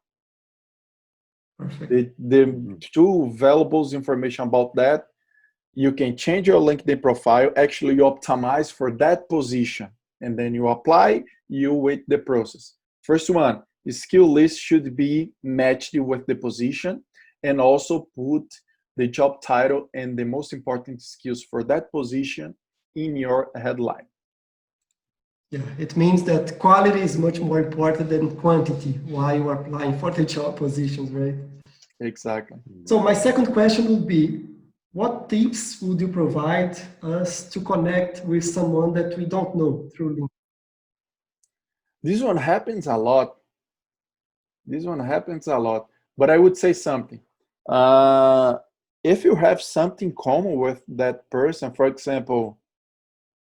Perfect. The two valuable information about that, you can change your LinkedIn profile. Actually, you optimize for that position. And then you apply, you wait the process. First one, the skill list should be matched with the position, and also put the job title and the most important skills for that position in your headline. Yeah, it means that quality is much more important than quantity while you are applying for the job positions, right? Exactly. So my second question would be, what tips would you provide us to connect with someone that we don't know through LinkedIn? This one happens a lot. But I would say something. If you have something common with that person, for example,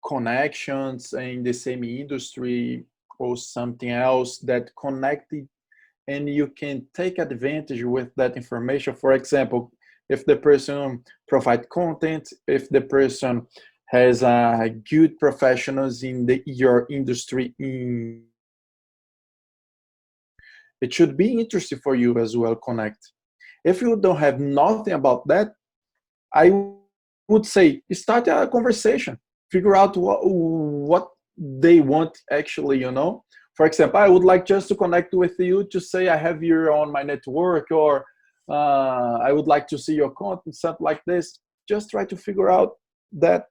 connections in the same industry or something else that connected, and you can take advantage with that information. For example, if the person provides content, if the person has good professionals in your industry, it should be interesting for you as well. Connect. If you don't have nothing about that, I would say start a conversation. Figure out what they want actually, For example, I would like just to connect with you to say I have you on my network, or I would like to see your content, something like this. Just try to figure out that.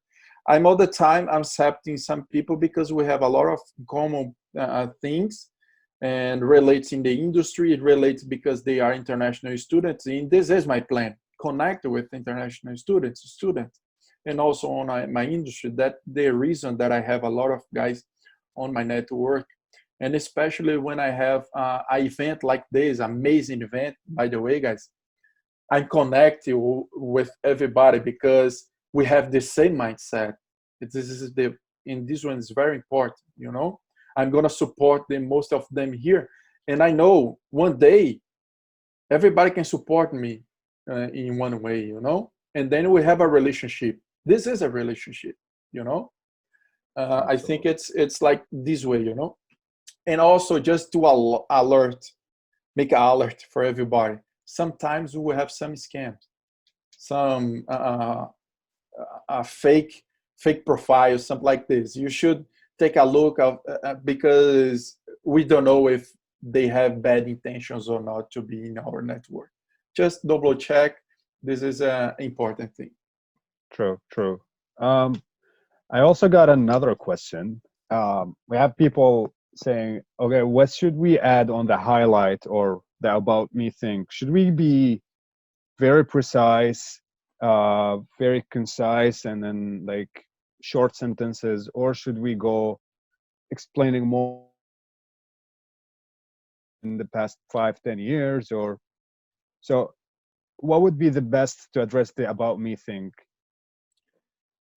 I'm all the time accepting some people because we have a lot of common things, and relates in the industry. It relates because they are international students, and this is my plan. Connect with international students, and also on my industry. That's the reason that I have a lot of guys on my network. And especially when I have an event like this, amazing event, by the way, guys, I connect with everybody because we have the same mindset. And this one is very important, I'm going to support most of them here. And I know one day, everybody can support me in one way, And then we have a relationship. This is a relationship, I think it's like this way, And also just to make an alert for everybody. Sometimes we have some scams, some fake profiles, something like this. You should take a look of because we don't know if they have bad intentions or not to be in our network. Just double check. This is an important thing. True. I also got another question. We have people saying, okay, what should we add on the highlight or the about me thing? Should we be very precise? very concise and then like short sentences, or should we go explaining more in the past 5-10 years? Or so what would be the best to address the about me thing?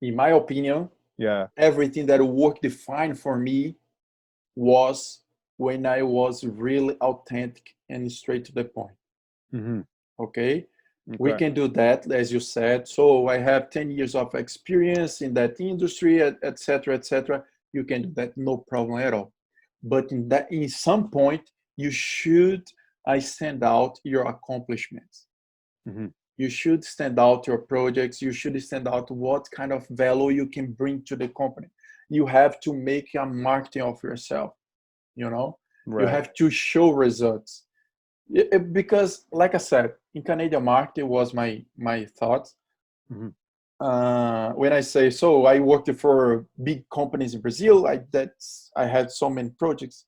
In my opinion, Yeah. everything that worked fine for me was when I was really authentic and straight to the point. Mm-hmm. Okay? We Okay. can do that, as you said. So I have 10 years of experience in that industry, etc., etc. You can do that, no problem at all. But in some point, you should stand out your accomplishments. Mm-hmm. You should stand out your projects. You should stand out what kind of value you can bring to the company. You have to make a marketing of yourself. You know, you Right. have to show results. Because, like I said, in Canadian market was my thoughts. Mm-hmm. When I say so, I worked for big companies in Brazil. I had so many projects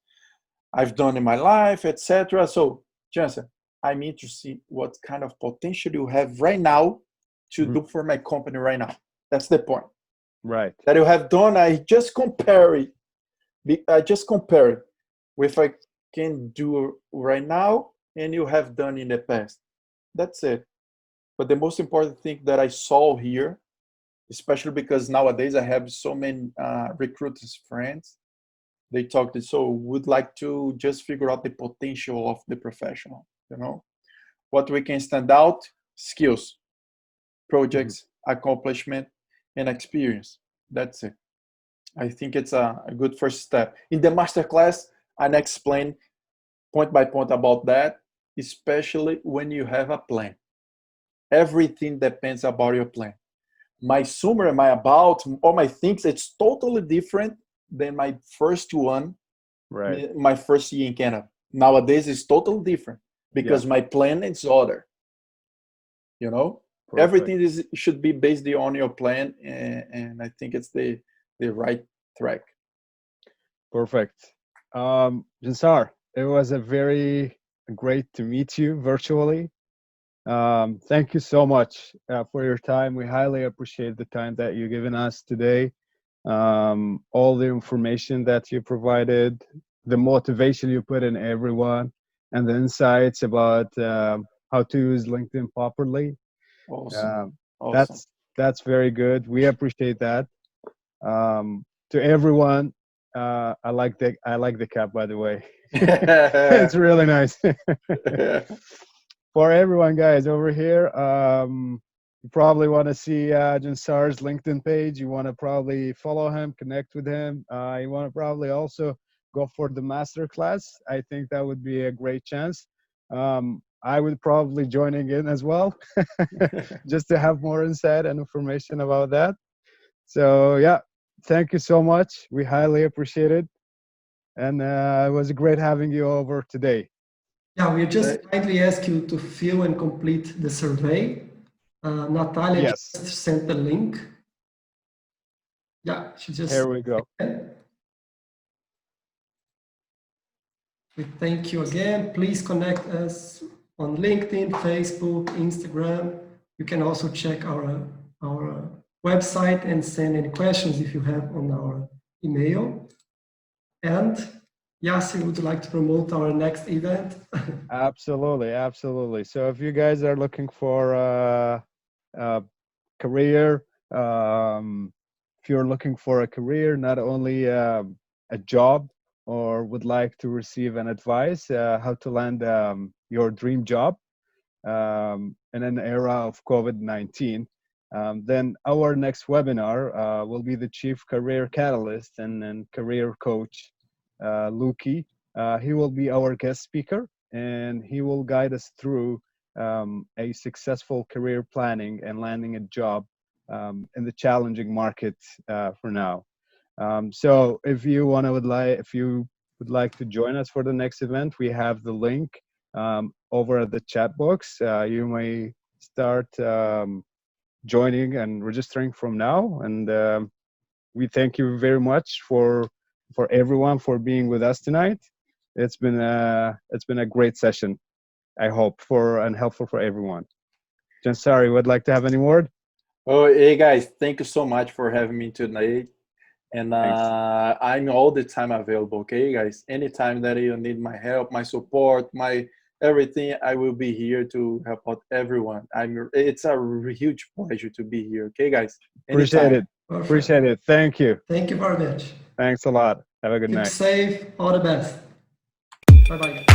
I've done in my life, etc. So, Jansen, I'm interested what kind of potential you have right now to Mm-hmm. do for my company right now. That's the point. Right. That you have done. I just compare it. I just compare it with I can do right now and you have done in the past. That's it. But the most important thing that I saw here, especially because nowadays I have so many recruiters friends, they talk to so would like to just figure out the potential of the professional. You know what we can stand out: skills, Mm-hmm. projects, accomplishment, and experience. That's it. I think it's a good first step. In the masterclass, I explain point by point about that, especially when you have a plan. Everything depends about your plan. My summary, my about, all my things, it's totally different than my first one, Right. my first year in Canada. Nowadays, it's totally different Yeah. because my plan is other. You know, Perfect. everything should be based on your plan, and I think it's the right track. Perfect. Jansar, it was a very great to meet you virtually. Thank you so much for your time. We highly appreciate the time that you've given us today. All the information that you provided, the motivation you put in everyone, and the insights about how to use LinkedIn properly. Awesome, Um, awesome. that's very good. We appreciate that. To everyone, I like the cap, by the way. It's really nice. For everyone, guys, over here, you probably want to see Jansar's LinkedIn page. You want to probably follow him, connect with him. You want to probably also go for the master class. I think that would be a great chance. I would probably joining in as well, just to have more insight and information about that. So yeah, thank you so much. We highly appreciate it, and it was great having you over today. Yeah, we just kindly ask you to fill and complete the survey. Natalia Yes, just sent the link. Yeah, she just here we go. said. We thank you again. Please connect us on LinkedIn, Facebook, Instagram. You can also check our website and send any questions if you have on our email. And Yassi would like to promote our next event. Absolutely, absolutely. So if you guys are looking for a career, if you're looking for a career, not only a job, or would like to receive an advice how to land your dream job in an era of COVID-19, then our next webinar will be the Chief Career Catalyst and Career Coach, Luki. He will be our guest speaker, and he will guide us through a successful career planning and landing a job in the challenging market for now. So if you would like to join us for the next event, we have the link over at the chat box. You may start joining and registering from now. And we thank you very much for everyone for being with us tonight. It's been a great session. I hope for and helpful for everyone. Jansari would like to have any word? Oh, hey guys, thank you so much for having me today. And Thanks. I'm all the time available, okay, guys? Anytime that you need my help, my support, my everything, I will be here to help out everyone. It's a huge pleasure to be here, okay, guys? Appreciate Anytime. it. Perfect. Appreciate it. Thank you. Thank you very much. Thanks a lot. Have a good Keep night. safe. All the best. Bye-bye.